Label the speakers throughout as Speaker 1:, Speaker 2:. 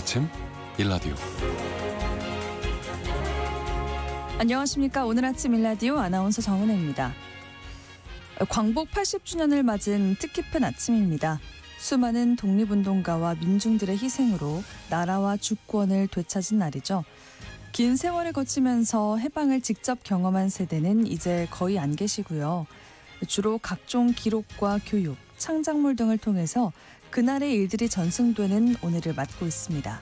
Speaker 1: 아침 일라디오.
Speaker 2: 안녕하십니까. 오늘 아침 일라디오 아나운서 정은혜입니다. 광복 80주년을 맞은 뜻깊은 아침입니다. 수많은 독립운동가와 민중들의 희생으로 나라와 주권을 되찾은 날이죠. 긴 세월을 거치면서 해방을 직접 경험한 세대는 이제 거의 안 계시고요. 주로 각종 기록과 교육, 창작물 등을 통해서 그날의 일들이 전승되는 오늘을 맞고 있습니다.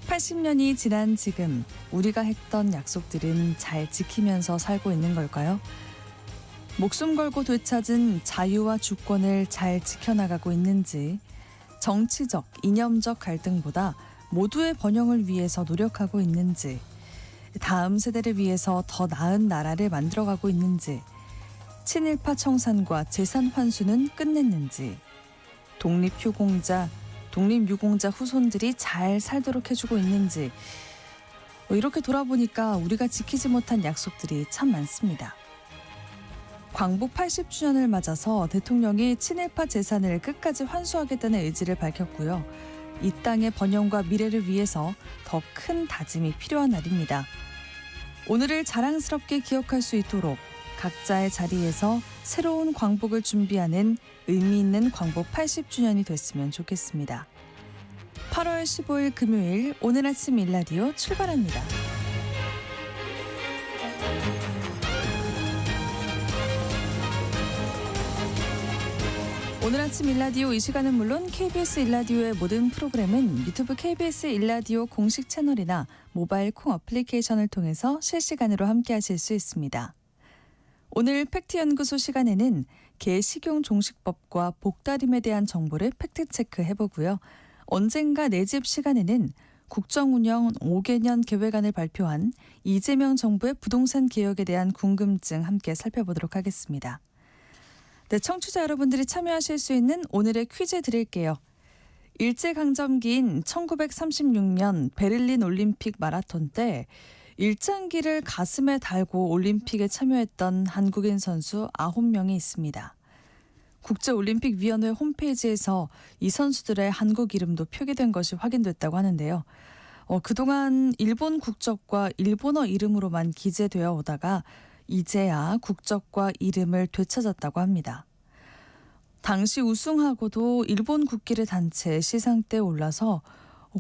Speaker 2: 80년이 지난 지금 우리가 했던 약속들은 잘 지키면서 살고 있는 걸까요? 목숨 걸고 되찾은 자유와 주권을 잘 지켜나가고 있는지, 정치적, 이념적 갈등보다 모두의 번영을 위해서 노력하고 있는지, 다음 세대를 위해서 더 나은 나라를 만들어가고 있는지, 친일파 청산과 재산 환수는 끝냈는지, 독립유공자 후손들이 잘 살도록 해주고 있는지, 이렇게 돌아보니까 우리가 지키지 못한 약속들이 참 많습니다. 광복 80주년을 맞아서 대통령이 친일파 재산을 끝까지 환수하겠다는 의지를 밝혔고요. 이 땅의 번영과 미래를 위해서 더 큰 다짐이 필요한 날입니다. 오늘을 자랑스럽게 기억할 수 있도록 각자의 자리에서 새로운 광복을 준비하는 의미 있는 광복 80주년이 됐으면 좋겠습니다. 8월 15일 금요일 오늘 아침 일라디오 출발합니다. 오늘 아침 일라디오 이 시간은 물론 KBS 일라디오의 모든 프로그램은 유튜브 KBS 일라디오 공식 채널이나 모바일 콩 어플리케이션을 통해서 실시간으로 함께하실 수 있습니다. 오늘 팩트연구소 시간에는 개 식용 종식법과 복다림에 대한 정보를 팩트체크 해보고요. 언젠가 내 집 시간에는 국정운영 5개년 계획안을 발표한 이재명 정부의 부동산 개혁에 대한 궁금증 함께 살펴보도록 하겠습니다. 네, 청취자 여러분들이 참여하실 수 있는 오늘의 퀴즈 드릴게요. 일제강점기인 1936년 베를린 올림픽 마라톤 때 일장기를 가슴에 달고 올림픽에 참여했던 한국인 선수 9명이 있습니다. 국제올림픽위원회 홈페이지에서 이 선수들의 한국 이름도 표기된 것이 확인됐다고 하는데요. 그동안 일본 국적과 일본어 이름으로만 기재되어 오다가 이제야 국적과 이름을 되찾았다고 합니다. 당시 우승하고도 일본 국기를 단 채 시상대에 올라서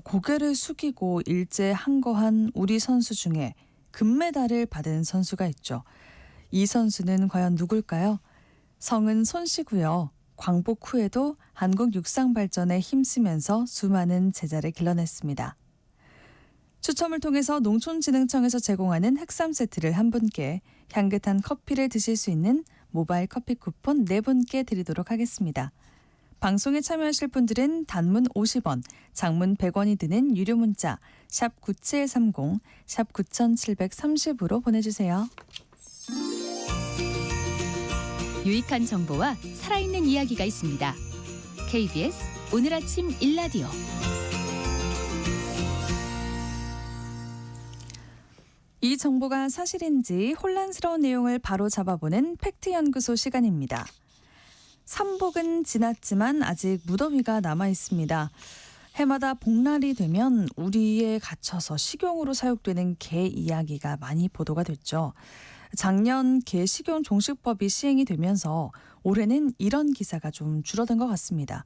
Speaker 2: 고개를 숙이고 일제에 항거한 우리 선수 중에 금메달을 받은 선수가 있죠. 이 선수는 과연 누굴까요? 성은 손씨고요. 광복 후에도 한국 육상 발전에 힘쓰면서 수많은 제자를 길러냈습니다. 추첨을 통해서 농촌진흥청에서 제공하는 핵삼 세트를 한 분께, 향긋한 커피를 드실 수 있는 모바일 커피 쿠폰 4분께 드리도록 하겠습니다. 방송에 참여하실 분들은 단문 50원, 장문 100원이 드는 유료 문자 샵 9730, 샵 9730으로 보내주세요.
Speaker 3: 유익한 정보와 살아있는 이야기가 있습니다. KBS 오늘 아침 일라디오.
Speaker 2: 이 정보가 사실인지 혼란스러운 내용을 바로 잡아보는 팩트연구소 시간입니다. 삼복은 지났지만 아직 무더위가 남아있습니다. 해마다 복날이 되면 우리에 갇혀서 식용으로 사육되는 개 이야기가 많이 보도가 됐죠. 작년 개 식용 종식법이 시행이 되면서 올해는 이런 기사가 좀 줄어든 것 같습니다.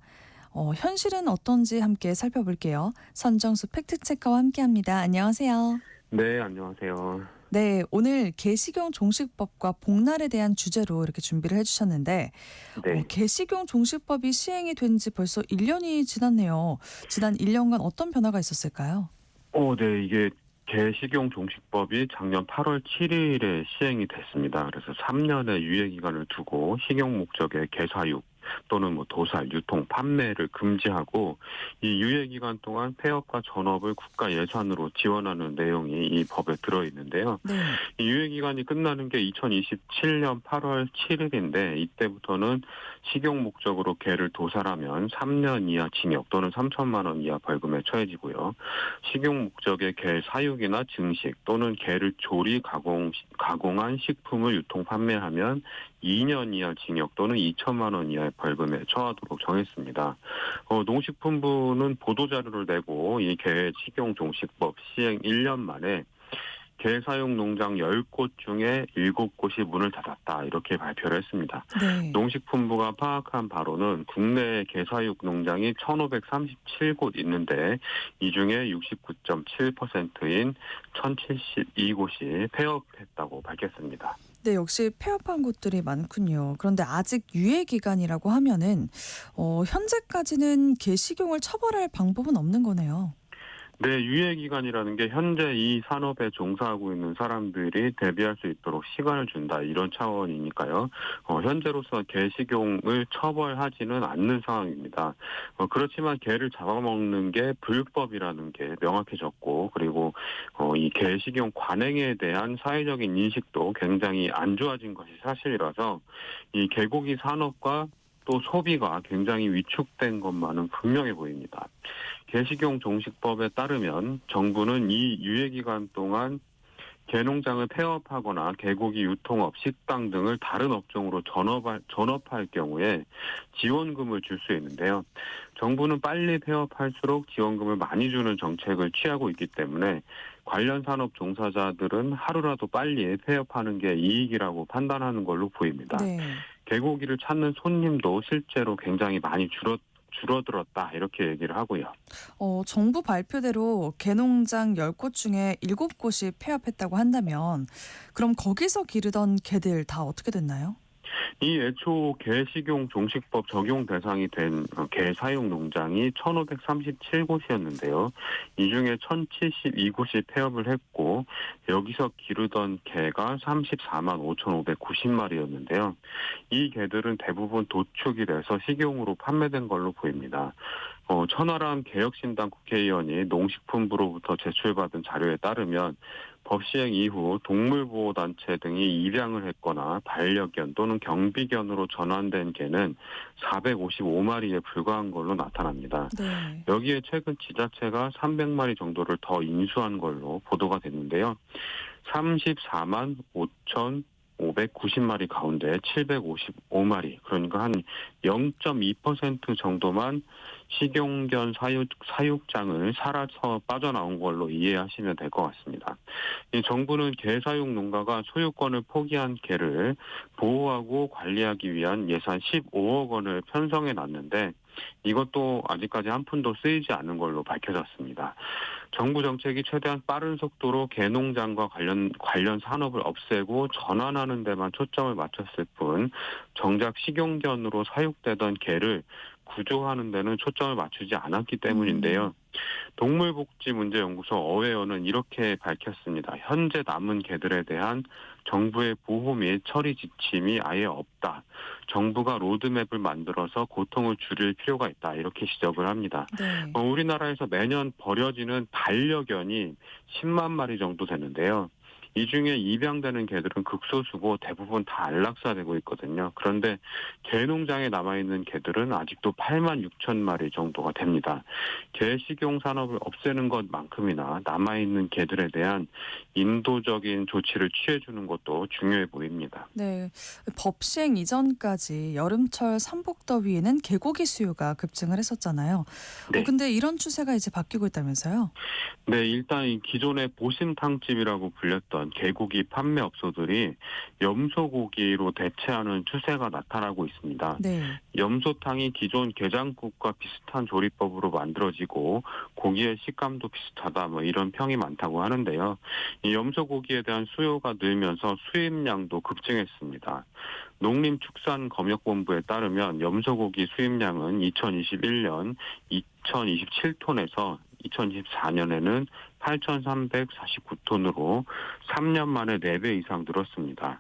Speaker 2: 현실은 어떤지 함께 살펴볼게요. 선정수 팩트체커와 함께합니다. 안녕하세요.
Speaker 4: 네, 안녕하세요.
Speaker 2: 네, 오늘 개식용 종식법과 복날에 대한 주제로 이렇게 준비를 해주셨는데,
Speaker 4: 네.
Speaker 2: 개식용 종식법이 시행이 된 지 벌써 1년이 지났네요. 지난 1년간 어떤 변화가 있었을까요?
Speaker 4: 네, 이게 개식용 종식법이 작년 8월 7일에 시행이 됐습니다. 그래서 3년의 유예 기간을 두고 식용 목적의 개사육 또는 도살, 유통, 판매를 금지하고 이 유예 기간 동안 폐업과 전업을 국가 예산으로 지원하는 내용이 이 법에 들어 있는데요.
Speaker 2: 네.
Speaker 4: 이 유예 기간이 끝나는 게 2027년 8월 7일인데 이때부터는 식용 목적으로 개를 도살하면 3년 이하 징역 또는 3천만 원 이하 벌금에 처해지고요. 식용 목적의 개 사육이나 증식 또는 개를 조리 가공한 식품을 유통 판매하면 2년 이하 징역 또는 2천만 원 이하의 벌금에 처하도록 정했습니다. 농식품부는 보도자료를 내고 이 개 식용종식법 시행 1년 만에 개 사육 농장 10곳 중에 7곳이 문을 닫았다 이렇게 발표를 했습니다.
Speaker 2: 네.
Speaker 4: 농식품부가 파악한 바로는 국내 개 사육 농장이 1,537곳 있는데 이 중에 69.7%인 1,072곳이 폐업했다고 밝혔습니다.
Speaker 2: 네, 역시 폐업한 곳들이 많군요. 그런데 아직 유예 기간이라고 하면은 현재까지는 개 식용을 처벌할 방법은 없는 거네요.
Speaker 4: 네, 유예 기간이라는 게 현재 이 산업에 종사하고 있는 사람들이 대비할 수 있도록 시간을 준다 이런 차원이니까요. 현재로서 개 식용을 처벌하지는 않는 상황입니다. 그렇지만 개를 잡아먹는 게 불법이라는 게 명확해졌고 그리고 이 개 식용 관행에 대한 사회적인 인식도 굉장히 안 좋아진 것이 사실이라서 이 개고기 산업과 또 소비가 굉장히 위축된 것만은 분명해 보입니다. 개식용 종식법에 따르면 정부는 이 유예기간 동안 개농장을 폐업하거나 개고기 유통업, 식당 등을 다른 업종으로 전업할 경우에 지원금을 줄 수 있는데요. 정부는 빨리 폐업할수록 지원금을 많이 주는 정책을 취하고 있기 때문에 관련 산업 종사자들은 하루라도 빨리 폐업하는 게 이익이라고 판단하는 걸로 보입니다.
Speaker 2: 네.
Speaker 4: 개고기를 찾는 손님도 실제로 굉장히 많이 줄어들었다 이렇게 얘기를 하고요.
Speaker 2: 정부 발표대로 개농장 10곳 중에 7곳이 폐업했다고 한다면 그럼 거기서 기르던 개들 다 어떻게 됐나요?
Speaker 4: 이 애초 개식용 종식법 적용 대상이 된 개 사육 농장이 1,537곳이었는데요. 이 중에 1,072곳이 폐업을 했고 여기서 기르던 개가 34만 5,590마리였는데요. 이 개들은 대부분 도축이 돼서 식용으로 판매된 걸로 보입니다. 천하람 개혁신당 국회의원이 농식품부로부터 제출받은 자료에 따르면 법 시행 이후 동물보호단체 등이 입양을 했거나 반려견 또는 경비견으로 전환된 개는 455마리에 불과한 걸로 나타납니다.
Speaker 2: 네.
Speaker 4: 여기에 최근 지자체가 300마리 정도를 더 인수한 걸로 보도가 됐는데요. 34만 5,590마리 가운데 755마리, 그러니까 한 0.2% 정도만 식용견 사육장을 살아서 빠져나온 걸로 이해하시면 될 것 같습니다. 이 정부는 개 사육 농가가 소유권을 포기한 개를 보호하고 관리하기 위한 예산 15억 원을 편성해 놨는데 이것도 아직까지 한 푼도 쓰이지 않은 걸로 밝혀졌습니다. 정부 정책이 최대한 빠른 속도로 개농장과 관련 산업을 없애고 전환하는 데만 초점을 맞췄을 뿐 정작 식용견으로 사육되던 개를 구조하는 데는 초점을 맞추지 않았기 때문인데요. 동물복지문제연구소 어웨어는 이렇게 밝혔습니다. 현재 남은 개들에 대한 정부의 보호 및 처리 지침이 아예 없다. 정부가 로드맵을 만들어서 고통을 줄일 필요가 있다. 이렇게 지적을 합니다.
Speaker 2: 네.
Speaker 4: 우리나라에서 매년 버려지는 반려견이 10만 마리 정도 되는데요. 이 중에 입양되는 개들은 극소수고 대부분 다 안락사되고 있거든요. 그런데 개농장에 남아있는 개들은 아직도 8만 6천 마리 정도가 됩니다. 개 식용 산업을 없애는 것만큼이나 남아있는 개들에 대한 인도적인 조치를 취해주는 것도 중요해 보입니다.
Speaker 2: 네. 법 시행 이전까지 여름철 삼복더위에는 개고기 수요가 급증을 했었잖아요.
Speaker 4: 네.
Speaker 2: 근데 이런 추세가 이제 바뀌고 있다면서요?
Speaker 4: 네, 일단 이 기존의 보신탕집이라고 불렸던 개고기 판매업소들이 염소고기로 대체하는 추세가 나타나고 있습니다.
Speaker 2: 네.
Speaker 4: 염소탕이 기존 게장국과 비슷한 조리법으로 만들어지고 고기의 식감도 비슷하다 이런 평이 많다고 하는데요. 이 염소고기에 대한 수요가 늘면서 수입량도 급증했습니다. 농림축산검역본부에 따르면 염소고기 수입량은 2021년 2,027톤에서 2024년에는 8,349톤으로 3년 만에 4배 이상 늘었습니다.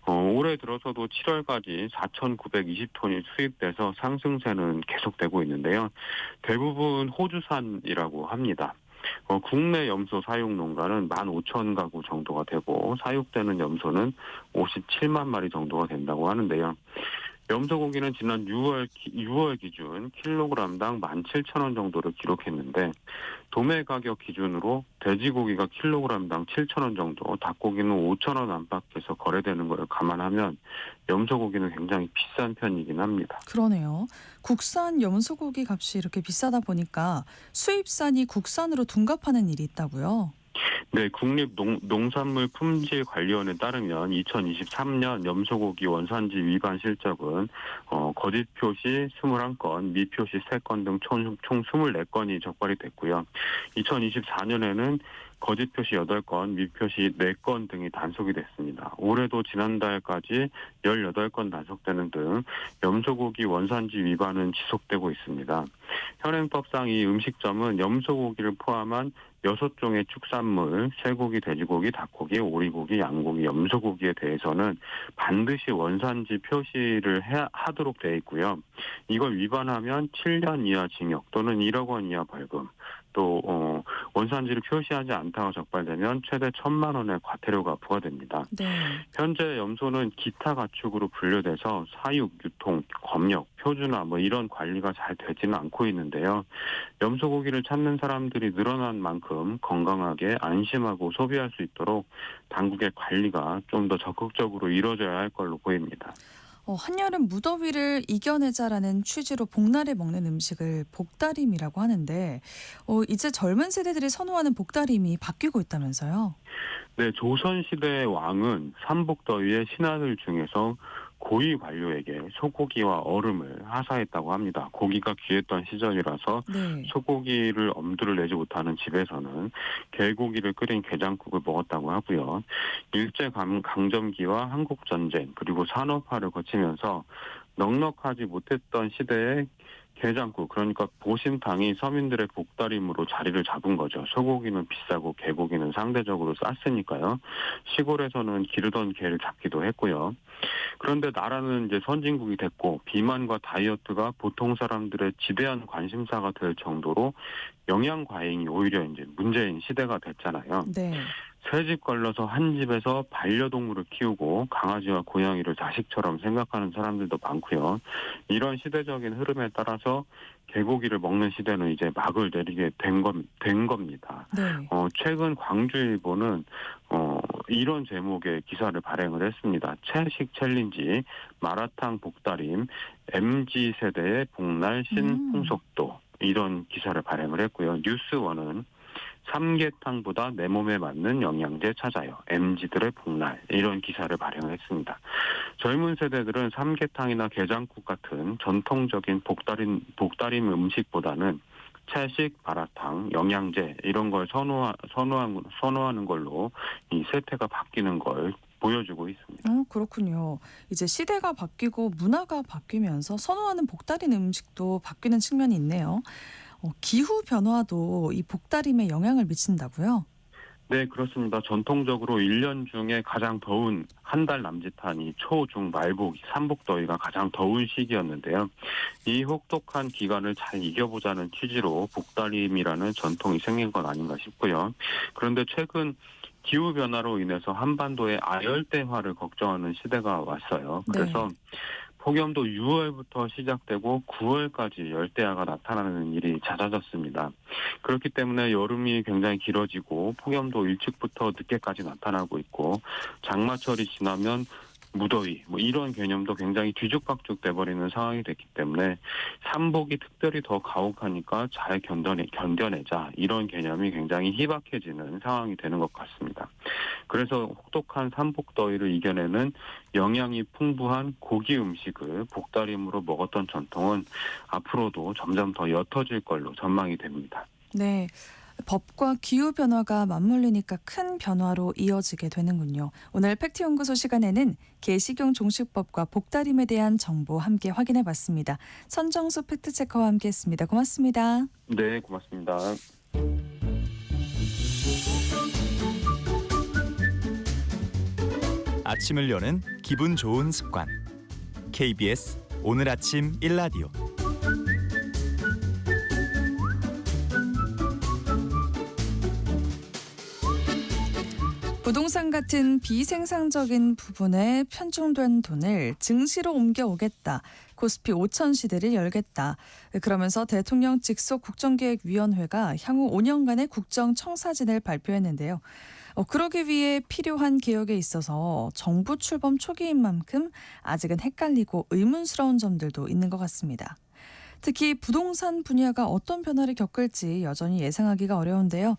Speaker 4: 올해 들어서도 7월까지 4,920톤이 수입돼서 상승세는 계속되고 있는데요. 대부분 호주산이라고 합니다. 국내 염소 사육 농가는 15,000가구 정도가 되고 사육되는 염소는 57만 마리 정도가 된다고 하는데요. 염소고기는 지난 6월 기준 킬로그램당 17,000원 정도를 기록했는데 도매 가격 기준으로 돼지고기가 킬로그램당 7,000원 정도, 닭고기는 5,000원 안팎에서 거래되는 걸 감안하면 염소고기는 굉장히 비싼 편이긴 합니다.
Speaker 2: 그러네요. 국산 염소고기 값이 이렇게 비싸다 보니까 수입산이 국산으로 둔갑하는 일이 있다고요?
Speaker 4: 네, 국립농산물품질관리원에 따르면 2023년 염소고기 원산지 위반 실적은 거짓 표시 21건, 미표시 3건 등 총 24건이 적발이 됐고요. 2024년에는 거짓 표시 8건, 미표시 4건 등이 단속이 됐습니다. 올해도 지난달까지 18건 단속되는 등 염소고기 원산지 위반은 지속되고 있습니다. 현행법상 이 음식점은 염소고기를 포함한 6종의 축산물, 쇠고기, 돼지고기, 닭고기, 오리고기, 양고기, 염소고기에 대해서는 반드시 원산지 표시를 하도록 되어 있고요. 이걸 위반하면 7년 이하 징역 또는 1억 원 이하 벌금, 또 원산지를 표시하지 않다가 적발되면 최대 1,000만 원의 과태료가 부과됩니다.
Speaker 2: 네.
Speaker 4: 현재 염소는 기타 가축으로 분류돼서 사육, 유통, 검역, 표준화 이런 관리가 잘 되지는 않고 있는데요. 염소고기를 찾는 사람들이 늘어난 만큼 건강하게 안심하고 소비할 수 있도록 당국의 관리가 좀 더 적극적으로 이루어져야 할 걸로 보입니다.
Speaker 2: 한여름 무더위를 이겨내자라는 취지로 복날에 먹는 음식을 복다림이라고 하는데 이제 젊은 세대들이 선호하는 복다림이 바뀌고 있다면서요?
Speaker 4: 네, 조선시대의 왕은 삼복더위의 신하들 중에서 고위 관료에게 소고기와 얼음을 하사했다고 합니다. 고기가 귀했던 시절이라서
Speaker 2: 네.
Speaker 4: 소고기를 엄두를 내지 못하는 집에서는 개고기를 끓인 게장국을 먹었다고 하고요. 일제강점기와 한국전쟁 그리고 산업화를 거치면서 넉넉하지 못했던 시대에 게장국, 그러니까 보신탕이 서민들의 복다림으로 자리를 잡은 거죠. 소고기는 비싸고 개고기는 상대적으로 쌌으니까요. 시골에서는 기르던 개를 잡기도 했고요. 그런데 나라는 이제 선진국이 됐고 비만과 다이어트가 보통 사람들의 지대한 관심사가 될 정도로 영양 과잉이 오히려 이제 문제인 시대가 됐잖아요.
Speaker 2: 네.
Speaker 4: 새 집 걸러서 한 집에서 반려동물을 키우고 강아지와 고양이를 자식처럼 생각하는 사람들도 많고요. 이런 시대적인 흐름에 따라서 개고기를 먹는 시대는 이제 막을 내리게 된 겁니다.
Speaker 2: 네.
Speaker 4: 최근 광주일보는 이런 제목의 기사를 발행을 했습니다. 채식 챌린지, 마라탕 복다림, MZ세대의 복날 신풍속도, 이런 기사를 발행을 했고요. 뉴스원은 삼계탕보다 내 몸에 맞는 영양제 찾아요. MZ들의 복날, 이런 기사를 발행했습니다. 젊은 세대들은 삼계탕이나 게장국 같은 전통적인 복다림 음식보다는 채식, 마라탕, 영양제 이런 걸 선호하는 걸로 이 세태가 바뀌는 걸 보여주고 있습니다.
Speaker 2: 그렇군요. 이제 시대가 바뀌고 문화가 바뀌면서 선호하는 복다린 음식도 바뀌는 측면이 있네요. 기후 변화도 이 복다림에 영향을 미친다고요?
Speaker 4: 네, 그렇습니다. 전통적으로 1년 중에 가장 더운 한 달 남짓한 이 초, 중, 말복, 삼복더위가 가장 더운 시기였는데요. 이 혹독한 기간을 잘 이겨보자는 취지로 복다림이라는 전통이 생긴 건 아닌가 싶고요. 그런데 최근 기후변화로 인해서 한반도의 아열대화를 걱정하는 시대가 왔어요. 그래서 폭염도 6월부터 시작되고 9월까지 열대야가 나타나는 일이 잦아졌습니다. 그렇기 때문에 여름이 굉장히 길어지고 폭염도 일찍부터 늦게까지 나타나고 있고 장마철이 지나면 무더위 이런 개념도 굉장히 뒤죽박죽 돼버리는 상황이 됐기 때문에 삼복이 특별히 더 가혹하니까 잘 견뎌내자, 이런 개념이 굉장히 희박해지는 상황이 되는 것 같습니다. 그래서 혹독한 삼복더위를 이겨내는 영양이 풍부한 고기 음식을 복다림으로 먹었던 전통은 앞으로도 점점 더 옅어질 걸로 전망이 됩니다.
Speaker 2: 네. 법과 기후 변화가 맞물리니까 큰 변화로 이어지게 되는군요. 오늘 팩트연구소 시간에는 개식용 종식법과 복다림에 대한 정보 함께 확인해봤습니다. 선정수 팩트체커와 함께했습니다. 고맙습니다.
Speaker 4: 네, 고맙습니다.
Speaker 1: 아침을 여는 기분 좋은 습관. KBS 오늘 아침 1라디오.
Speaker 2: 부동산 같은 비생산적인 부분에 편중된 돈을 증시로 옮겨오겠다. 코스피 5천 시대를 열겠다. 그러면서 대통령 직속 국정기획위원회가 향후 5년간의 국정청사진을 발표했는데요. 그러기 위해 필요한 개혁에 있어서 정부 출범 초기인 만큼 아직은 헷갈리고 의문스러운 점들도 있는 것 같습니다. 특히 부동산 분야가 어떤 변화를 겪을지 여전히 예상하기가 어려운데요.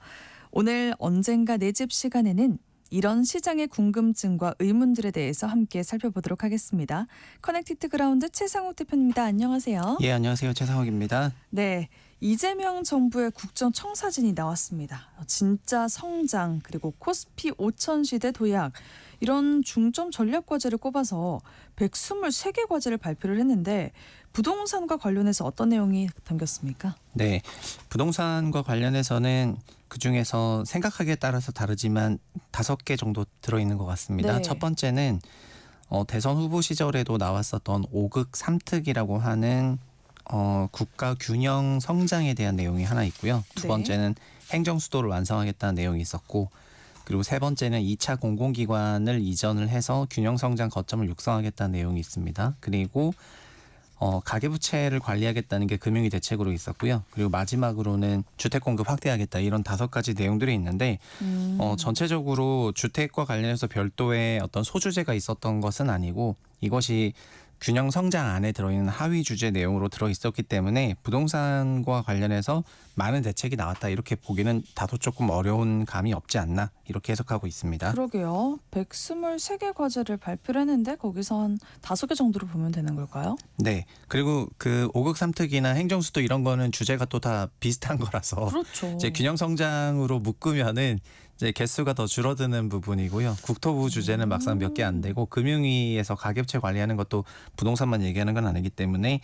Speaker 2: 오늘 언젠가 내 집 시간에는 이런 시장의 궁금증과 의문들에 대해서 함께 살펴보도록 하겠습니다. 커넥티드 그라운드 최상욱 대표입니다. 안녕하세요.
Speaker 5: 예, 안녕하세요. 최상욱입니다.
Speaker 2: 네, 이재명 정부의 국정청사진이 나왔습니다. 진짜 성장 그리고 코스피 5천 시대 도약 이런 중점 전략 과제를 꼽아서 123개 과제를 발표를 했는데 부동산과 관련해서 어떤 내용이 담겼습니까?
Speaker 5: 네, 부동산과 관련해서는 그중에서 생각하기에 따라서 다르지만 5개 정도 들어있는 것 같습니다.
Speaker 2: 네.
Speaker 5: 첫 번째는 대선 후보 시절에도 나왔었던 5극 3특이라고 하는 국가 균형 성장에 대한 내용이 하나 있고요. 두
Speaker 2: 네.
Speaker 5: 번째는 행정 수도를 완성하겠다는 내용이 있었고, 그리고 세 번째는 2차 공공기관을 이전을 해서 균형 성장 거점을 육성하겠다는 내용이 있습니다. 그리고 가계부채를 관리하겠다는 게 금융위 대책으로 있었고요. 그리고 마지막으로는 주택 공급 확대하겠다, 이런 5가지 내용들이 있는데 전체적으로 주택과 관련해서 별도의 어떤 소주제가 있었던 것은 아니고 이것이 균형 성장 안에 들어있는 하위 주제 내용으로 들어있었기 때문에 부동산과 관련해서 많은 대책이 나왔다, 이렇게 보기는 다소 조금 어려운 감이 없지 않나, 이렇게 해석하고 있습니다.
Speaker 2: 그러게요. 123개 과제를 발표를 했는데 거기서 한 5개 정도로 보면 되는 걸까요?
Speaker 5: 네. 그리고 그 5극 3특이나 행정수도 이런 거는 주제가 또 다 비슷한 거라서
Speaker 2: 그렇죠.
Speaker 5: 이제 균형 성장으로 묶으면은 이제 개수가 더 줄어드는 부분이고요. 국토부 주제는 막상 몇 개 안 되고 금융위에서 가계부채 관리하는 것도 부동산만 얘기하는 건 아니기 때문에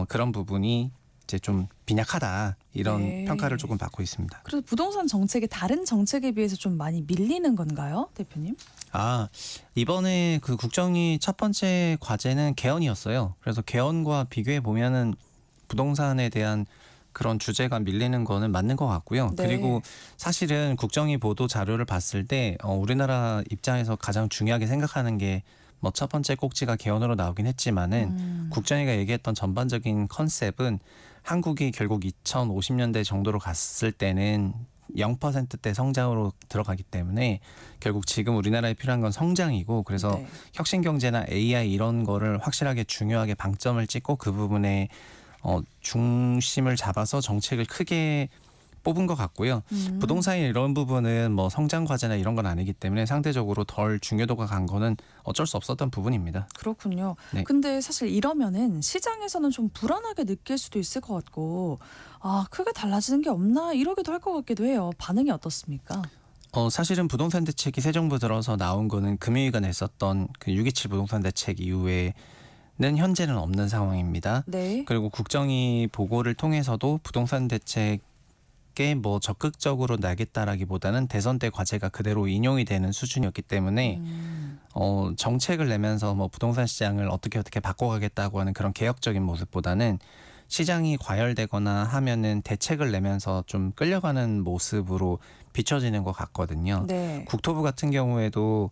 Speaker 5: 그런 부분이 이제 좀 빈약하다, 이런
Speaker 2: 네.
Speaker 5: 평가를 조금 받고 있습니다.
Speaker 2: 그래서 부동산 정책이 다른 정책에 비해서 좀 많이 밀리는 건가요, 대표님?
Speaker 5: 이번에 그 국정이 첫 번째 과제는 개헌이었어요. 그래서 개헌과 비교해 보면은 부동산에 대한 그런 주제가 밀리는 거는 맞는 것 같고요.
Speaker 2: 네.
Speaker 5: 그리고 사실은 국정이 보도 자료를 봤을 때 우리나라 입장에서 가장 중요하게 생각하는 게 뭐 첫 번째 꼭지가 개헌으로 나오긴 했지만은 국정이가 얘기했던 전반적인 컨셉은 한국이 결국 2050년대 정도로 갔을 때는 0%대 성장으로 들어가기 때문에 결국 지금 우리나라에 필요한 건 성장이고, 그래서
Speaker 2: 네.
Speaker 5: 혁신 경제나 AI 이런 거를 확실하게 중요하게 방점을 찍고 그 부분에 중심을 잡아서 정책을 크게 뽑은 것 같고요. 부동산이 이런 부분은 뭐 성장 과제나 이런 건 아니기 때문에 상대적으로 덜 중요도가 간 거는 어쩔 수 없었던 부분입니다.
Speaker 2: 그렇군요.
Speaker 5: 네.
Speaker 2: 근데 사실 이러면은 시장에서는 좀 불안하게 느낄 수도 있을 것 같고 크게 달라지는 게 없나 이러기도 할 것 같기도 해요. 반응이 어떻습니까?
Speaker 5: 사실은 부동산 대책이 새 정부 들어서 나온 거는 금융위가 냈었던 그 6.27 부동산 대책 이후에는 현재는 없는 상황입니다.
Speaker 2: 네.
Speaker 5: 그리고 국정이 보고를 통해서도 부동산 대책에 뭐 적극적으로 나겠다라기보다는 대선 때 과제가 그대로 인용이 되는 수준이었기 때문에 정책을 내면서 뭐 부동산 시장을 어떻게 바꿔가겠다고 하는 그런 개혁적인 모습보다는 시장이 과열되거나 하면은 대책을 내면서 좀 끌려가는 모습으로 비춰지는 것 같거든요.
Speaker 2: 네.
Speaker 5: 국토부 같은 경우에도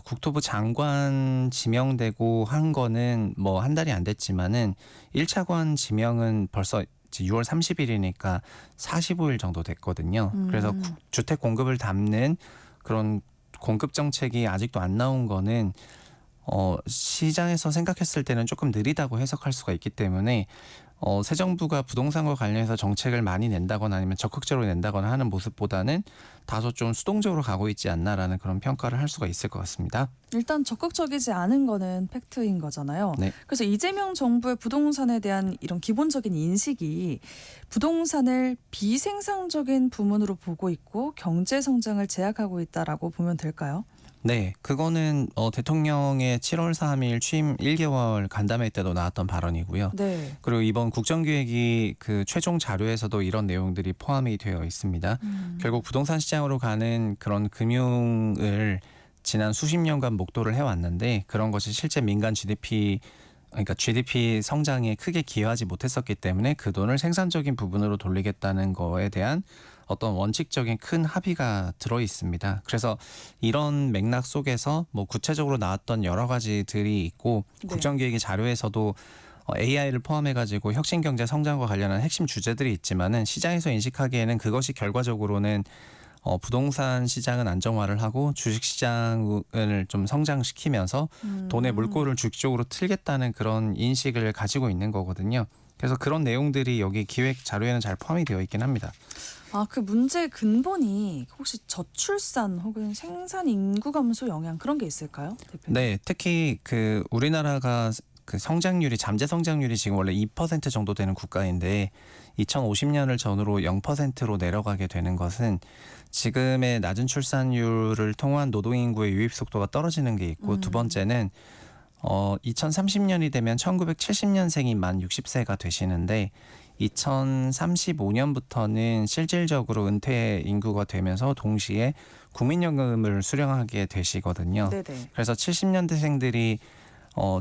Speaker 5: 국토부 장관 지명되고 한 거는 뭐 한 달이 안 됐지만은 1차관 지명은 벌써 6월 30일이니까 45일 정도 됐거든요. 그래서 주택 공급을 담는 그런 공급 정책이 아직도 안 나온 거는 시장에서 생각했을 때는 조금 느리다고 해석할 수가 있기 때문에 새 정부가 부동산과 관련해서 정책을 많이 낸다거나 아니면 적극적으로 낸다거나 하는 모습보다는 다소 좀 수동적으로 가고 있지 않나라는 그런 평가를 할 수가 있을 것 같습니다.
Speaker 2: 일단 적극적이지 않은 거는 팩트인 거잖아요.
Speaker 5: 네.
Speaker 2: 그래서 이재명 정부의 부동산에 대한 이런 기본적인 인식이 부동산을 비생산적인 부문으로 보고 있고 경제 성장을 제약하고 있다라고 보면 될까요?
Speaker 5: 네, 그거는 대통령의 7월 3일 취임 1개월 간담회 때도 나왔던 발언이고요.
Speaker 2: 네.
Speaker 5: 그리고 이번 국정기획이 그 최종 자료에서도 이런 내용들이 포함이 되어 있습니다. 결국 부동산 시장으로 가는 그런 금융을 지난 수십 년간 목도를 해왔는데 그런 것이 실제 민간 GDP 성장에 크게 기여하지 못했었기 때문에 그 돈을 생산적인 부분으로 돌리겠다는 거에 대한 어떤 원칙적인 큰 합의가 들어 있습니다. 그래서 이런 맥락 속에서 뭐 구체적으로 나왔던 여러 가지들이 있고
Speaker 2: 네.
Speaker 5: 국정기획의 자료에서도 AI를 포함해가지고 혁신경제 성장과 관련한 핵심 주제들이 있지만은 시장에서 인식하기에는 그것이 결과적으로는 부동산 시장은 안정화를 하고 주식 시장을 좀 성장시키면서 돈의 물꼬를 주기적으로 틀겠다는 그런 인식을 가지고 있는 거거든요. 그래서 그런 내용들이 여기 기획 자료에는 잘 포함이 되어 있긴 합니다.
Speaker 2: 아, 그 문제의 근본이 혹시 저출산 혹은 생산 인구 감소 영향 그런 게 있을까요, 대표님?
Speaker 5: 네, 특히 그 우리나라가 그 성장률이 잠재 성장률이 지금 원래 2% 정도 되는 국가인데 2050년을 전후로 0%로 내려가게 되는 것은 지금의 낮은 출산율을 통한 노동인구의 유입 속도가 떨어지는 게 있고 두 번째는 2030년이 되면 1970년생이 만 60세가 되시는데 2035년부터는 실질적으로 은퇴 인구가 되면서 동시에 국민연금을 수령하게 되시거든요.
Speaker 2: 네네.
Speaker 5: 그래서 70년대생들이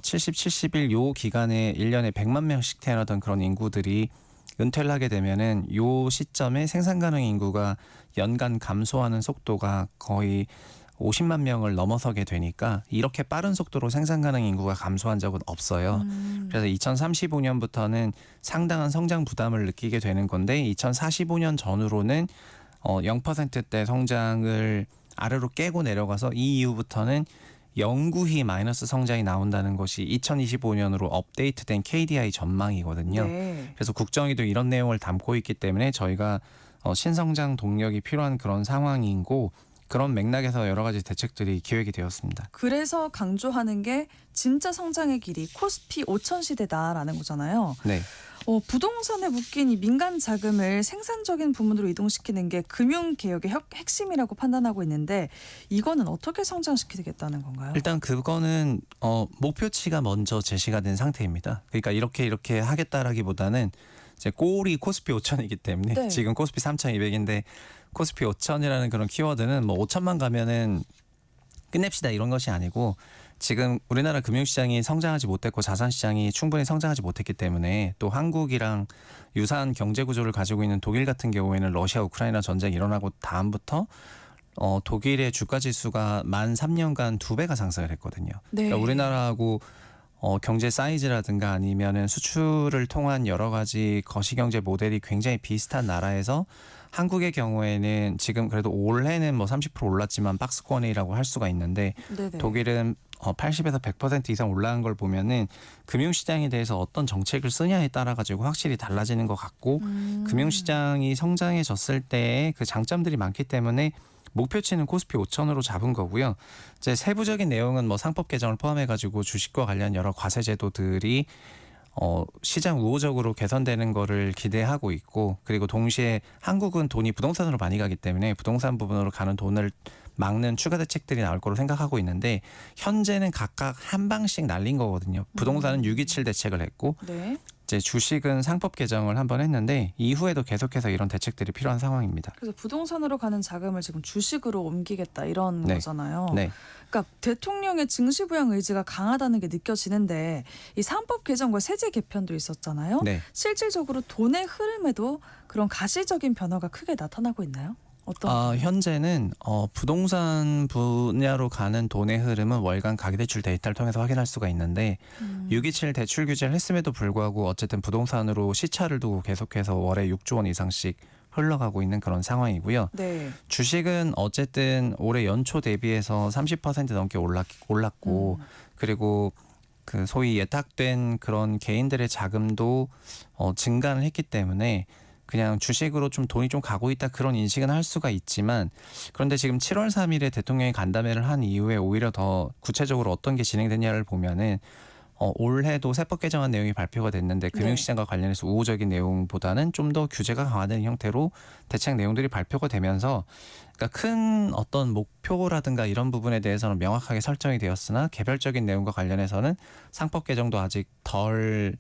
Speaker 5: 70, 71 요 기간에 1년에 100만 명씩 태어나던 그런 인구들이 은퇴를 하게 되면은 요 시점에 생산 가능 인구가 연간 감소하는 속도가 거의 50만 명을 넘어서게 되니까 이렇게 빠른 속도로 생산 가능 인구가 감소한 적은 없어요. 그래서 2035년부터는 상당한 성장 부담을 느끼게 되는 건데 2045년 전후로는 0%대 성장을 아래로 깨고 내려가서 이 이후부터는 영구히 마이너스 성장이 나온다는 것이 2025년으로 업데이트된 KDI 전망이거든요.
Speaker 2: 네.
Speaker 5: 그래서 국정에도 이런 내용을 담고 있기 때문에 저희가 신성장 동력이 필요한 그런 상황이고 그런 맥락에서 여러 가지 대책들이 기획이 되었습니다.
Speaker 2: 그래서 강조하는 게 진짜 성장의 길이 코스피 5천 시대다라는 거잖아요.
Speaker 5: 네.
Speaker 2: 부동산에 묶인 이 민간 자금을 생산적인 부문으로 이동시키는 게 금융개혁의 핵심이라고 판단하고 있는데 이거는 어떻게 성장시키겠다는 건가요?
Speaker 5: 일단 그거는 목표치가 먼저 제시가 된 상태입니다. 그러니까 이렇게 하겠다라기보다는 이제 골이 코스피 5천이기 때문에
Speaker 2: 네.
Speaker 5: 지금 코스피 3,200인데 코스피 5천이라는 그런 키워드는 뭐 5천만 가면은 끝냅시다 이런 것이 아니고 지금 우리나라 금융시장이 성장하지 못했고 자산시장이 충분히 성장하지 못했기 때문에 또 한국이랑 유사한 경제구조를 가지고 있는 독일 같은 경우에는 러시아 우크라이나 전쟁이 일어나고 다음부터 독일의 주가지수가 만 3년간 2배가 상승을 했거든요.
Speaker 2: 네.
Speaker 5: 그러니까 우리나라하고 경제 사이즈라든가 아니면은 수출을 통한 여러 가지 거시경제 모델이 굉장히 비슷한 나라에서 한국의 경우에는 지금 그래도 올해는 뭐 30% 올랐지만 박스권이라고 할 수가 있는데
Speaker 2: 네네.
Speaker 5: 독일은 80에서 100% 이상 올라간 걸 보면은 금융시장에 대해서 어떤 정책을 쓰냐에 따라 가지고 확실히 달라지는 것 같고 금융시장이 성장해졌을 때의 그 장점들이 많기 때문에 목표치는 코스피 5천으로 잡은 거고요. 이제 세부적인 내용은 뭐 상법 개정을 포함해 가지고 주식과 관련 여러 과세 제도들이 시장 우호적으로 개선되는 거를 기대하고 있고 그리고 동시에 한국은 돈이 부동산으로 많이 가기 때문에 부동산 부분으로 가는 돈을 막는 추가 대책들이 나올 거로 생각하고 있는데 현재는 각각 한 방씩 날린 거거든요. 부동산은 627 대책을 했고
Speaker 2: 네.
Speaker 5: 이제 주식은 상법 개정을 한번 했는데 이후에도 계속해서 이런 대책들이 필요한 상황입니다.
Speaker 2: 그래서 부동산으로 가는 자금을 지금 주식으로 옮기겠다 이런
Speaker 5: 네.
Speaker 2: 거잖아요.
Speaker 5: 네.
Speaker 2: 그러니까 대통령의 증시부양 의지가 강하다는 게 느껴지는데 이 상법 개정과 세제 개편도 있었잖아요.
Speaker 5: 네.
Speaker 2: 실질적으로 돈의 흐름에도 그런 가시적인 변화가 크게 나타나고 있나요? 어떤?
Speaker 5: 현재는 부동산 분야로 가는 돈의 흐름은 월간 가계대출 데이터를 통해서 확인할 수가 있는데 627 대출 규제를 했음에도 불구하고 어쨌든 부동산으로 시차를 두고 계속해서 월에 6조 원 이상씩 흘러가고 있는 그런 상황이고요.
Speaker 2: 네.
Speaker 5: 주식은 어쨌든 올해 연초 대비해서 30% 넘게 올랐고 그리고 그 소위 예탁된 그런 개인들의 자금도 증가를 했기 때문에 그냥 주식으로 좀 돈이 좀 가고 있다 그런 인식은 할 수가 있지만 그런데 지금 7월 3일에 대통령이 간담회를 한 이후에 오히려 더 구체적으로 어떤 게 진행됐냐를 보면은 올해도 세법 개정안 내용이 발표가 됐는데 금융시장과 관련해서 우호적인 내용보다는 좀 더 규제가 강화되는 형태로 대책 내용들이 발표가 되면서 그러니까 큰 어떤 목표라든가 이런 부분에 대해서는 명확하게 설정이 되었으나 개별적인 내용과 관련해서는 상법 개정도 아직 덜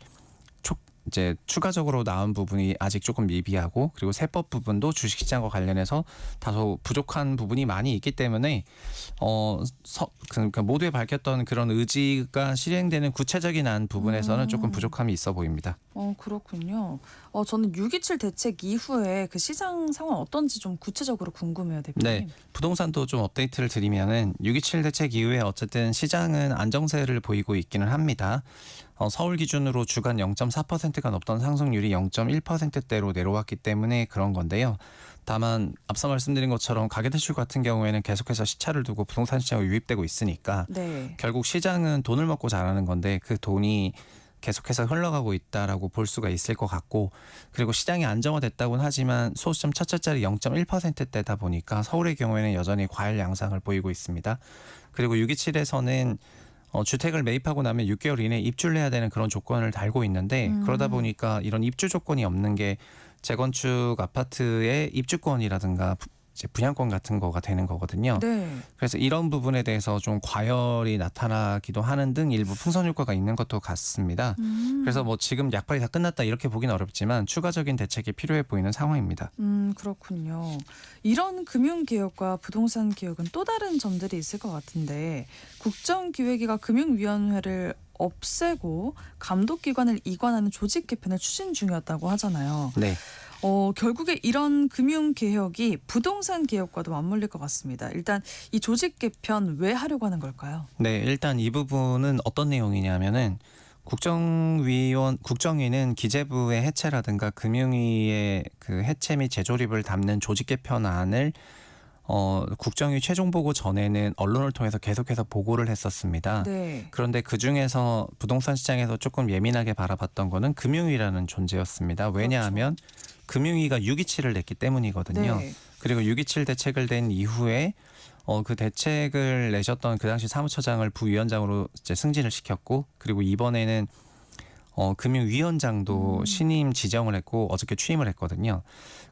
Speaker 5: 이제 추가적으로 나온 부분이 아직 조금 미비하고 그리고 세법 부분도 주식시장과 관련해서 다소 부족한 부분이 많이 있기 때문에 그러니까 모두에 밝혔던 그런 의지가 실행되는 구체적인 안 부분에서는 조금 부족함이 있어 보입니다.
Speaker 2: 그렇군요. 저는 6.27 대책 이후에 그 시장 상황 어떤지 좀 구체적으로 궁금해요, 대표님.
Speaker 5: 네, 부동산도 좀 업데이트를 드리면은 6.27 대책 이후에 어쨌든 시장은 안정세를 보이고 있기는 합니다. 서울 기준으로 주간 0.4%가 넘던 상승률이 0.1%대로 내려왔기 때문에 그런 건데요. 다만 앞서 말씀드린 것처럼 가계대출 같은 경우에는 계속해서 시차를 두고 부동산 시장에 유입되고 있으니까
Speaker 2: 네.
Speaker 5: 결국 시장은 돈을 먹고 자라는 건데 그 돈이 계속해서 흘러가고 있다라고 볼 수가 있을 것 같고, 그리고 시장이 안정화됐다고는 하지만 소수점 첫째짜리 0.1%대다 보니까 서울의 경우에는 여전히 과열 양상을 보이고 있습니다. 그리고 6.27에서는 주택을 매입하고 나면 6개월 이내에 입주를 해야 되는 그런 조건을 달고 있는데 그러다 보니까 이런 입주 조건이 없는 게 재건축 아파트의 입주권이라든가 이제 분양권 같은 거가 되는 거거든요.
Speaker 2: 네.
Speaker 5: 그래서 이런 부분에 대해서 좀 과열이 나타나기도 하는 등 일부 풍선 효과가 있는 것도 같습니다. 그래서 뭐 지금 약발이 다 끝났다 이렇게 보기는 어렵지만 추가적인 대책이 필요해 보이는 상황입니다.
Speaker 2: 그렇군요. 이런 금융개혁과 부동산 개혁은 또 다른 점들이 있을 것 같은데 국정기획위가 금융위원회를 없애고 감독기관을 이관하는 조직 개편을 추진 중이었다고 하잖아요.
Speaker 5: 네.
Speaker 2: 결국에 이런 금융개혁이 부동산 개혁과도 맞물릴 것 같습니다. 일단 이 조직 개편 왜 하려고 하는 걸까요?
Speaker 5: 네, 일단 이 부분은 어떤 내용이냐면은 국정위는 기재부의 해체라든가 금융위의 그 해체 및 재조립을 담는 조직 개편안을 국정위 최종 보고 전에는 언론을 통해서 계속해서 보고를 했었습니다.
Speaker 2: 네.
Speaker 5: 그런데 그중에서 부동산 시장에서 조금 예민하게 바라봤던 거는 금융위라는 존재였습니다. 왜냐하면 금융위가 6.27을 냈기 때문이거든요.
Speaker 2: 네.
Speaker 5: 그리고 6.27 대책을 낸 이후에 그 대책을 내셨던 그 당시 사무처장을 부위원장으로 이제 승진을 시켰고, 그리고 이번에는 금융위원장도 신임 지정을 했고 어저께 취임을 했거든요.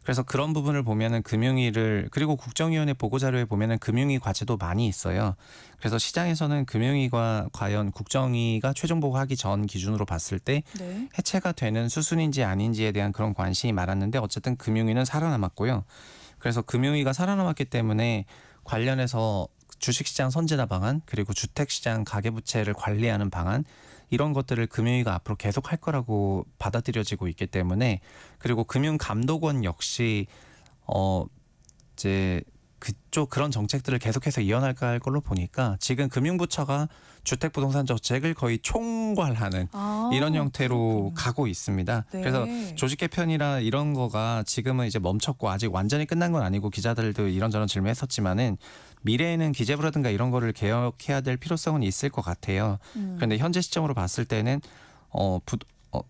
Speaker 5: 그래서 그런 부분을 보면은 금융위를, 그리고 국정위원회 보고자료에 보면은 금융위 과제도 많이 있어요. 그래서 시장에서는 금융위가 과연 국정위가 최종 보고하기 전 기준으로 봤을 때
Speaker 2: 네.
Speaker 5: 해체가 되는 수순인지 아닌지에 대한 그런 관심이 많았는데 어쨌든 금융위는 살아남았고요. 그래서 금융위가 살아남았기 때문에 관련해서 주식시장 선진화 방안, 그리고 주택시장 가계부채를 관리하는 방안, 이런 것들을 금융위가 앞으로 계속 할 거라고 받아들여지고 있기 때문에, 그리고 금융감독원 역시 이제 그쪽 그런 정책들을 계속해서 이어나갈 할 걸로 보니까 지금 금융부처가 주택부동산 정책을 거의 총괄하는 이런 형태로
Speaker 2: 그렇군요.
Speaker 5: 가고 있습니다.
Speaker 2: 네.
Speaker 5: 그래서 조직 개편이라 이런 거가 지금은 이제 멈췄고 아직 완전히 끝난 건 아니고 기자들도 이런저런 질문했었지만은 미래에는 기재부라든가 이런 거를 개혁해야 될 필요성은 있을 것 같아요. 그런데 현재 시점으로 봤을 때는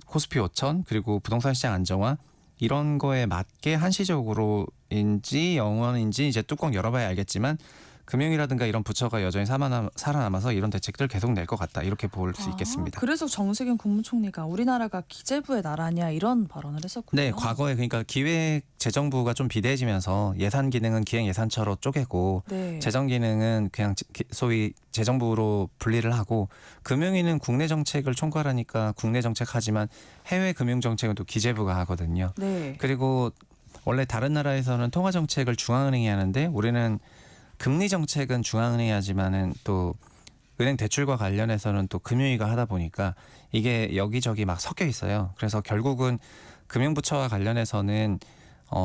Speaker 5: 코스피 5천 그리고 부동산 시장 안정화 이런 거에 맞게 한시적으로인지 영원인지 이제 뚜껑 열어봐야 알겠지만 금융이라든가 이런 부처가 여전히 살아남아서 이런 대책들을 계속 낼 것 같다 이렇게 볼 수 있겠습니다.
Speaker 2: 그래서 정세균 국무총리가 우리나라가 기재부의 나라냐 이런 발언을 했었군요.
Speaker 5: 네, 과거에 그러니까 기획재정부가 좀 비대해지면서 예산 기능은 기획예산처로 쪼개고
Speaker 2: 네.
Speaker 5: 재정 기능은 그냥 소위 재정부로 분리를 하고 금융위는 국내 정책을 총괄하니까 국내 정책하지만 해외 금융 정책은 또 기재부가 하거든요.
Speaker 2: 네.
Speaker 5: 그리고 원래 다른 나라에서는 통화 정책을 중앙은행이 하는데 우리는 금리 정책은 중앙은행이 하지만은 또 은행 대출과 관련해서는 또 금융위가 하다 보니까 이게 여기저기 막 섞여 있어요. 그래서 결국은 금융부처와 관련해서는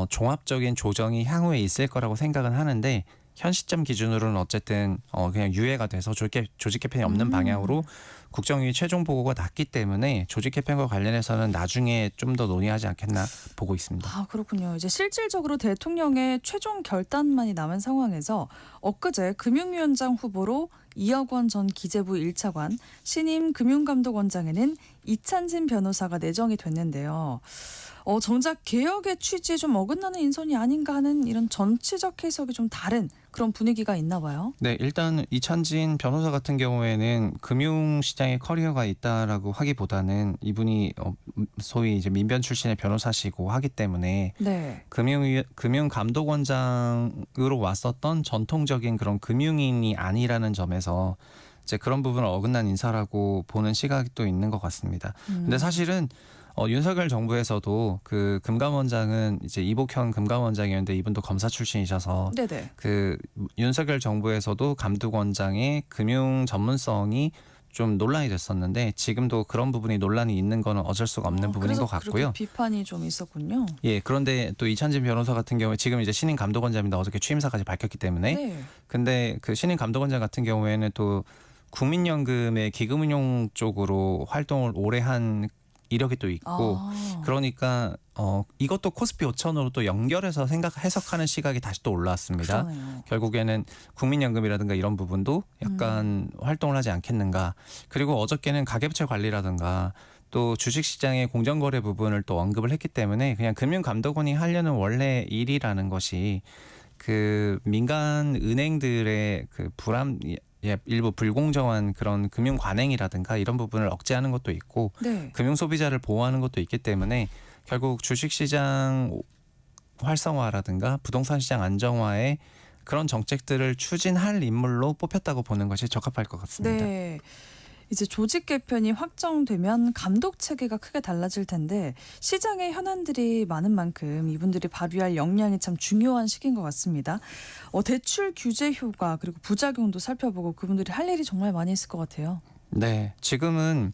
Speaker 5: 종합적인 조정이 향후에 있을 거라고 생각은 하는데 현 시점 기준으로는 어쨌든 그냥 유예가 돼서 조직 개편이 없는 방향으로 국정위 최종 보고가 났기 때문에 조직 개편과 관련해서는 나중에 좀 더 논의하지 않겠나 보고 있습니다.
Speaker 2: 그렇군요. 이제 실질적으로 대통령의 최종 결단만이 남은 상황에서 엊그제 금융위원장 후보로 이억 원 전 기재부 1차관, 신임 금융감독원장에는 이찬진 변호사가 내정이 됐는데요. 정작 개혁의 취지에 좀 어긋나는 인선이 아닌가 하는 이런 정치적 해석이 좀 다른 그런 분위기가 있나 봐요.
Speaker 5: 네, 일단 이찬진 변호사 같은 경우에는 금융시장에 커리어가 있다라고 하기보다는 이분이 소위 이제 민변 출신의 변호사시고 하기 때문에
Speaker 2: 네.
Speaker 5: 금융감독원장으로 왔었던 전통적인 그런 금융인이 아니라는 점에서 이제 그런 부분을 어긋난 인사라고 보는 시각이 또 있는 것 같습니다. 근데 사실은 윤석열 정부에서도 그 금감원장은 이제 이복현 금감원장이었는데 이분도 검사 출신이셔서
Speaker 2: 네네.
Speaker 5: 그 윤석열 정부에서도 감독원장의 금융 전문성이 좀 논란이 됐었는데 지금도 그런 부분이 논란이 있는 거는 어쩔 수가 없는 부분인 것
Speaker 2: 그래서
Speaker 5: 같고요.
Speaker 2: 그렇게 비판이 좀 있었군요.
Speaker 5: 예, 그런데 또 이찬진 변호사 같은 경우에 지금 이제 신임 감독원장입니다. 어저께 취임사까지 밝혔기 때문에.
Speaker 2: 네.
Speaker 5: 근데 그 신임 감독원장 같은 경우에는 또 국민연금의 기금운용 쪽으로 활동을 오래 한 이력이 또 있고 그러니까 이것도 코스피 5천으로 또 연결해서 해석하는 시각이 다시 또 올라왔습니다.
Speaker 2: 그러네요.
Speaker 5: 결국에는 국민연금이라든가 이런 부분도 약간 활동을 하지 않겠는가. 그리고 어저께는 가계부채 관리라든가 또 주식시장의 공정거래 부분을 또 언급을 했기 때문에 그냥 금융감독원이 하려는 원래 일이라는 것이 그 민간 은행들의 그 일부 불공정한 그런 금융 관행이라든가 이런 부분을 억제하는 것도 있고
Speaker 2: 네.
Speaker 5: 금융 소비자를 보호하는 것도 있기 때문에 결국 주식시장 활성화라든가 부동산 시장 안정화에 그런 정책들을 추진할 인물로 뽑혔다고 보는 것이 적합할 것 같습니다.
Speaker 2: 네. 이제 조직 개편이 확정되면 감독 체계가 크게 달라질 텐데 시장의 현안들이 많은 만큼 이분들이 발휘할 역량이 참 중요한 시기인 것 같습니다. 대출 규제 효과 그리고 부작용도 살펴보고 그분들이 할 일이 정말 많이 있을 것 같아요.
Speaker 5: 네, 지금은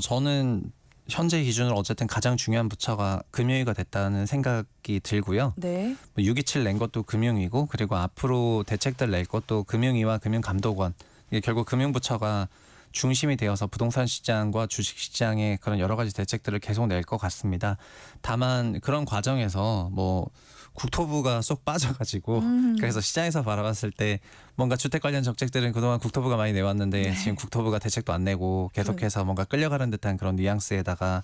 Speaker 5: 저는 현재 기준으로 어쨌든 가장 중요한 부처가 금융위가 됐다는 생각이 들고요.
Speaker 2: 네.
Speaker 5: 627 낸 것도 금융위고 그리고 앞으로 대책들 낼 것도 금융위와 금융감독원 이게 결국 금융부처가 중심이 되어서 부동산 시장과 주식 시장의 그런 여러 가지 대책들을 계속 낼 것 같습니다. 다만 그런 과정에서 뭐 국토부가 쏙 빠져가지고 그래서 시장에서 바라봤을 때 뭔가 주택 관련 정책들은 그동안 국토부가 많이 내왔는데 지금 국토부가 대책도 안 내고 계속해서 뭔가 끌려가는 듯한 그런 뉘앙스에다가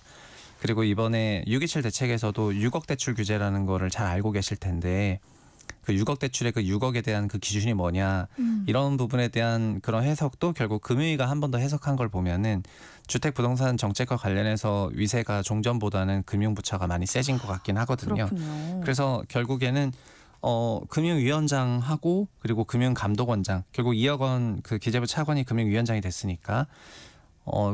Speaker 5: 그리고 이번에 627 대책에서도 6억 대출 규제라는 거를 잘 알고 계실 텐데 그 6억 대출의 그 6억에 대한 그 기준이 뭐냐 이런 부분에 대한 그런 해석도 결국 금융위가 한 번 더 해석한 걸 보면은 주택 부동산 정책과 관련해서 위세가 종전보다는 금융부처가 많이 세진 것 같긴 하거든요.
Speaker 2: 그렇군요.
Speaker 5: 그래서 결국에는 금융위원장하고 그리고 금융감독원장 결국 2억 원 그 기재부 차관이 금융위원장이 됐으니까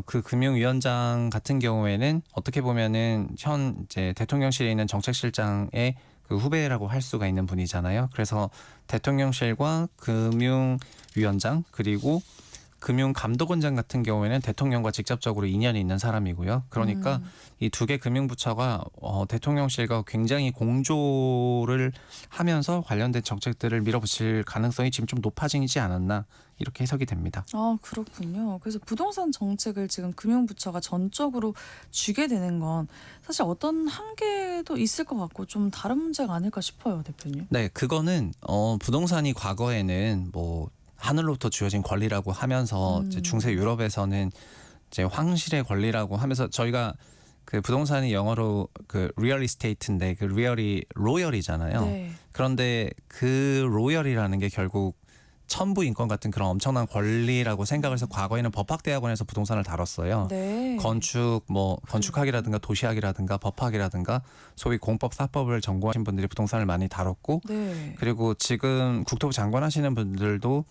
Speaker 5: 그 금융위원장 같은 경우에는 어떻게 보면은 현 이제 대통령실에 있는 정책실장의 그 후배라고 할 수가 있는 분이잖아요. 그래서 대통령실과 금융위원장 그리고 금융감독원장 같은 경우에는 대통령과 직접적으로 인연이 있는 사람이고요. 그러니까 이 두 개 금융부처가 대통령실과 굉장히 공조를 하면서 관련된 정책들을 밀어붙일 가능성이 지금 좀 높아지지 않았나 이렇게 해석이 됩니다.
Speaker 2: 그렇군요. 그래서 부동산 정책을 지금 금융부처가 전적으로 쥐게 되는 건 사실 어떤 한계도 있을 것 같고 좀 다른 문제가 아닐까 싶어요, 대표님.
Speaker 5: 네, 그거는 부동산이 과거에는 뭐 하늘로부터 주어진 권리라고 하면서 이제 중세 유럽에서는 이제 황실의 권리라고 하면서 저희가 그 부동산이 영어로 그 리얼 이스테이트인데 그 리얼이 로열이잖아요.
Speaker 2: 네.
Speaker 5: 그런데 그 로열이라는 게 결국 천부 인권 같은 그런 엄청난 권리라고 생각을 해서 과거에는 법학대학원에서 부동산을 다뤘어요.
Speaker 2: 네.
Speaker 5: 건축학이라든가 도시학이라든가 법학이라든가 소위 공법 사법을 전공하신 분들이 부동산을 많이 다뤘고
Speaker 2: 네.
Speaker 5: 그리고 지금 국토부 장관 하시는 분들도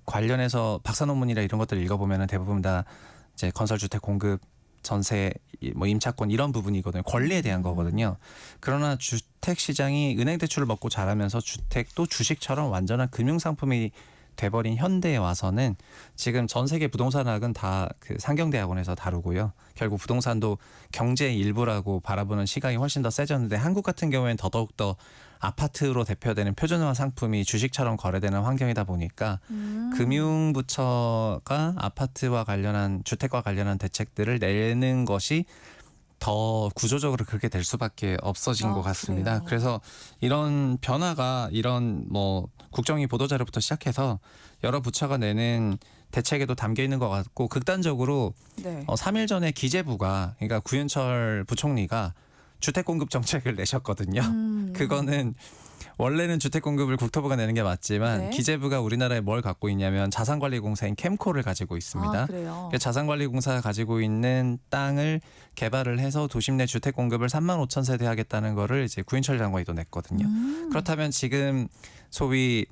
Speaker 5: 관련해서 박사 논문이나 이런 것들 읽어보면은 대부분 다 이제 건설주택 공급, 전세, 뭐 임차권 이런 부분이거든요. 권리에 대한 거거든요. 그러나 주택 시장이 은행 대출을 먹고 자라면서 주택도 주식처럼 완전한 금융 상품이 돼버린 현대에 와서는 지금 전 세계 부동산학은 다 그 상경대학원에서 다루고요. 결국 부동산도 경제의 일부라고 바라보는 시각이 훨씬 더 세졌는데 한국 같은 경우에는 더더욱더 아파트로 대표되는 표준화 상품이 주식처럼 거래되는 환경이다 보니까 금융부처가 아파트와 관련한 주택과 관련한 대책들을 내는 것이 더 구조적으로 그렇게 될 수밖에 없어진 것 같습니다.
Speaker 2: 그래요.
Speaker 5: 그래서 이런 변화가 이런 뭐 국정위 보도자료부터 시작해서 여러 부처가 내는 대책에도 담겨 있는 것 같고 극단적으로
Speaker 2: 네.
Speaker 5: 3일 전에 기재부가 그러니까 구윤철 부총리가 주택 공급 정책을 내셨거든요. 그거는 원래는 주택 공급을 국토부가 내는 게 맞지만
Speaker 2: 네.
Speaker 5: 기재부가 우리나라에 뭘 갖고 있냐면 자산관리공사인 캠코를 가지고 있습니다.
Speaker 2: 그래요.
Speaker 5: 자산관리공사가 가지고 있는 땅을 개발을 해서 도심 내 주택 공급을 3만 5천 세대 하겠다는 거를 이제 구윤철 장관이 또 냈거든요. 그렇다면 지금 소위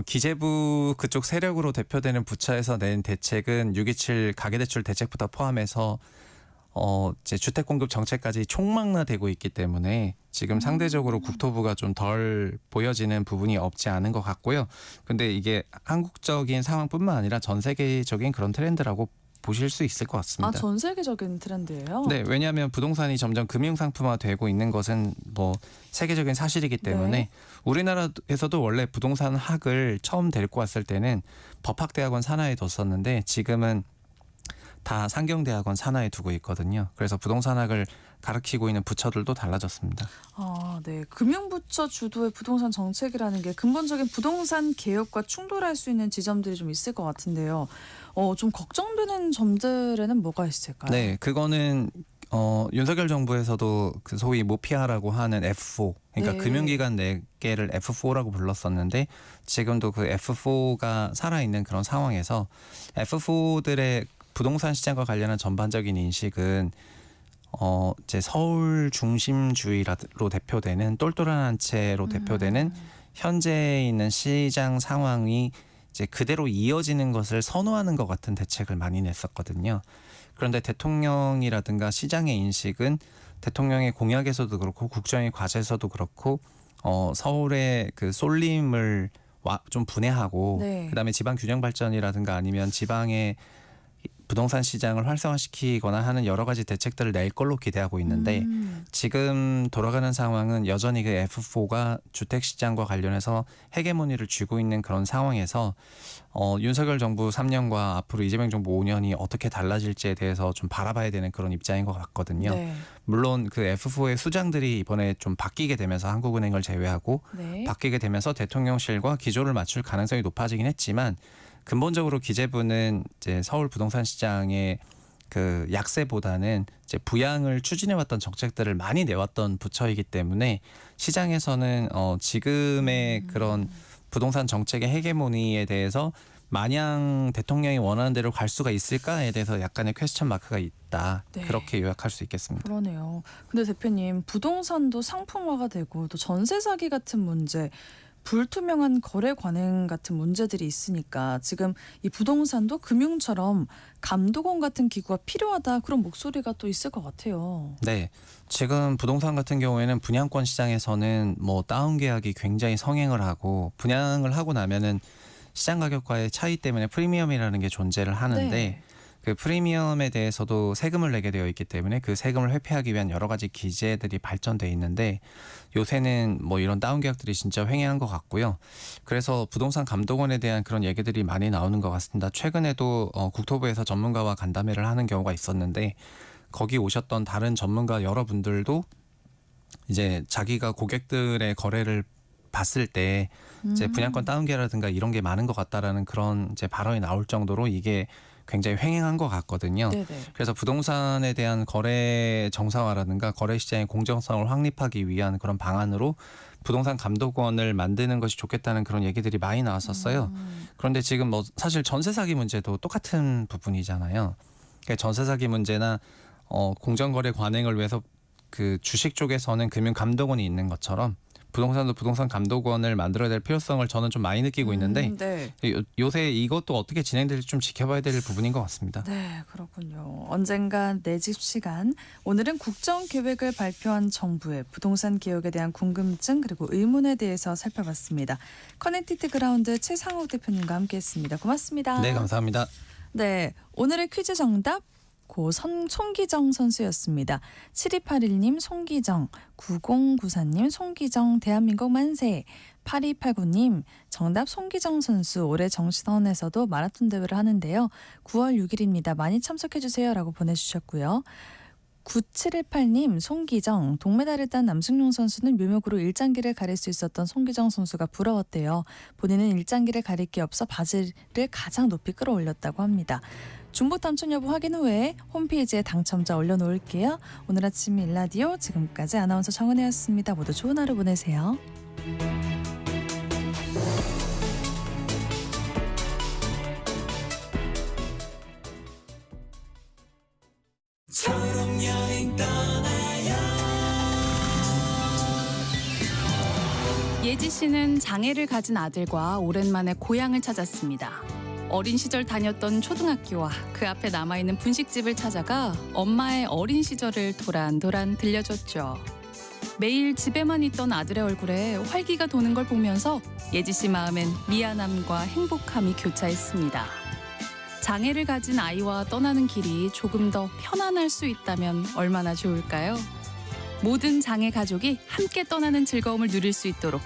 Speaker 5: 기재부 그쪽 세력으로 대표되는 부처에서 낸 대책은 627 가계대출 대책부터 포함해서 이제 주택 공급 정책까지 총망라되고 있기 때문에 지금 상대적으로 국토부가 좀 덜 보여지는 부분이 없지 않은 것 같고요. 근데 이게 한국적인 상황뿐만 아니라 전 세계적인 그런 트렌드라고 보실 수 있을 것 같습니다.
Speaker 2: 전 세계적인 트렌드예요?
Speaker 5: 네, 왜냐하면 부동산이 점점 금융상품화되고 있는 것은 뭐 세계적인 사실이기 때문에
Speaker 2: 네.
Speaker 5: 우리나라에서도 원래 부동산 학을 처음 데리고 왔을 때는 법학대학원 산하에 뒀었는데 지금은 다 상경대학원 산하에 두고 있거든요. 그래서 부동산학을 가르치고 있는 부처들도 달라졌습니다.
Speaker 2: 네. 금융부처 주도의 부동산 정책이라는 게 근본적인 부동산 개혁과 충돌할 수 있는 지점들이 좀 있을 것 같은데요. 좀 걱정되는 점들에는 뭐가 있을까요?
Speaker 5: 네, 그거는 윤석열 정부에서도 그 소위 모피아라고 하는 F4, 그러니까
Speaker 2: 네.
Speaker 5: 금융기관 4개를 F4라고 불렀었는데 지금도 그 F4가 살아있는 그런 상황에서 F4들의 부동산 시장과 관련한 전반적인 인식은 이제 서울 중심주의로 대표되는 똘똘한 한 채로 대표되는 현재 있는 시장 상황이 이제 그대로 이어지는 것을 선호하는 것 같은 대책을 많이 냈었거든요. 그런데 대통령이라든가 시장의 인식은 대통령의 공약에서도 그렇고 국정의 과제에서도 그렇고 서울의 그 쏠림을 좀 분해하고
Speaker 2: 네.
Speaker 5: 그다음에 지방 균형 발전이라든가 아니면 지방의 부동산 시장을 활성화시키거나 하는 여러 가지 대책들을 낼 걸로 기대하고 있는데 지금 돌아가는 상황은 여전히 그 F4가 주택시장과 관련해서 헤게모니를 쥐고 있는 그런 상황에서 윤석열 정부 3년과 앞으로 이재명 정부 5년이 어떻게 달라질지에 대해서 좀 바라봐야 되는 그런 입장인 것 같거든요.
Speaker 2: 네.
Speaker 5: 물론 그 F4의 수장들이 이번에 좀 바뀌게 되면서 한국은행을 제외하고
Speaker 2: 네.
Speaker 5: 바뀌게 되면서 대통령실과 기조를 맞출 가능성이 높아지긴 했지만 근본적으로 기재부는 이제 서울 부동산 시장의 그 약세보다는 이제 부양을 추진해왔던 정책들을 많이 내왔던 부처이기 때문에 시장에서는 지금의 그런 부동산 정책의 헤게모니에 대해서 마냥 대통령이 원하는 대로 갈 수가 있을까에 대해서 약간의 퀘스천 마크가 있다.
Speaker 2: 네.
Speaker 5: 그렇게 요약할 수 있겠습니다.
Speaker 2: 그러네요. 근데 대표님, 부동산도 상품화가 되고 또 전세 사기 같은 문제, 불투명한 거래 관행 같은 문제들이 있으니까 지금 이 부동산도 금융처럼 감독원 같은 기구가 필요하다, 그런 목소리가 또 있을 것 같아요.
Speaker 5: 네, 지금 부동산 같은 경우에는 분양권 시장에서는 뭐 다운 계약이 굉장히 성행을 하고 분양을 하고 나면은 시장 가격과의 차이 때문에 프리미엄이라는 게 존재를 하는데
Speaker 2: 네.
Speaker 5: 그 프리미엄에 대해서도 세금을 내게 되어 있기 때문에 그 세금을 회피하기 위한 여러 가지 기제들이 발전돼 있는데 요새는 뭐 이런 다운 계약들이 진짜 횡행한 것 같고요. 그래서 부동산 감독원에 대한 그런 얘기들이 많이 나오는 것 같습니다. 최근에도 국토부에서 전문가와 간담회를 하는 경우가 있었는데 거기 오셨던 다른 전문가 여러분들도 이제 자기가 고객들의 거래를 봤을 때 이제 분양권 다운 계약이라든가 이런 게 많은 것 같다라는 그런 이제 발언이 나올 정도로 이게 굉장히 횡행한 것 같거든요.
Speaker 2: 네네.
Speaker 5: 그래서 부동산에 대한 거래 정상화라든가 거래 시장의 공정성을 확립하기 위한 그런 방안으로 부동산 감독원을 만드는 것이 좋겠다는 그런 얘기들이 많이 나왔었어요. 그런데 지금 뭐 사실 전세 사기 문제도 똑같은 부분이잖아요. 그러니까 전세 사기 문제나 공정거래 관행을 위해서 그 주식 쪽에서는 금융 감독원이 있는 것처럼 부동산도 부동산 감독원을 만들어야 될 필요성을 저는 좀 많이 느끼고 있는데
Speaker 2: 네.
Speaker 5: 요새 이것도 어떻게 진행될지 좀 지켜봐야 될 부분인 것 같습니다.
Speaker 2: 네, 그렇군요. 언젠간 내 집 시간. 오늘은 국정계획을 발표한 정부의 부동산 개혁에 대한 궁금증 그리고 의문에 대해서 살펴봤습니다. 커넥티드 그라운드 최상욱 대표님과 함께했습니다. 고맙습니다.
Speaker 5: 네, 감사합니다.
Speaker 2: 네, 오늘의 퀴즈 정답 송기정 선수였습니다. 7281님 송기정, 9094님 송기정 대한민국 만세, 8289님 정답 송기정 선수 올해 정시선에서도 마라톤 대회를 하는데요. 9월 6일입니다. 많이 참석해주세요 라고 보내주셨고요. 9718님 송기정 동메달을 딴 남승용 선수는 묘목으로 일장기를 가릴 수 있었던 송기정 선수가 부러웠대요. 본인은 일장기를 가릴 게 없어 바지를 가장 높이 끌어올렸다고 합니다. 중복 당첨 여부 확인 후에 홈페이지에 당첨자 올려놓을게요. 오늘 아침 일라디오 지금까지 아나운서 정은혜였습니다. 모두 좋은 하루 보내세요.
Speaker 6: 예지 씨는 장애를 가진 아들과 오랜만에 고향을 찾았습니다. 어린 시절 다녔던 초등학교와 그 앞에 남아있는 분식집을 찾아가 엄마의 어린 시절을 도란도란 들려줬죠. 매일 집에만 있던 아들의 얼굴에 활기가 도는 걸 보면서 예지 씨 마음엔 미안함과 행복함이 교차했습니다. 장애를 가진 아이와 떠나는 길이 조금 더 편안할 수 있다면 얼마나 좋을까요? 모든 장애 가족이 함께 떠나는 즐거움을 누릴 수 있도록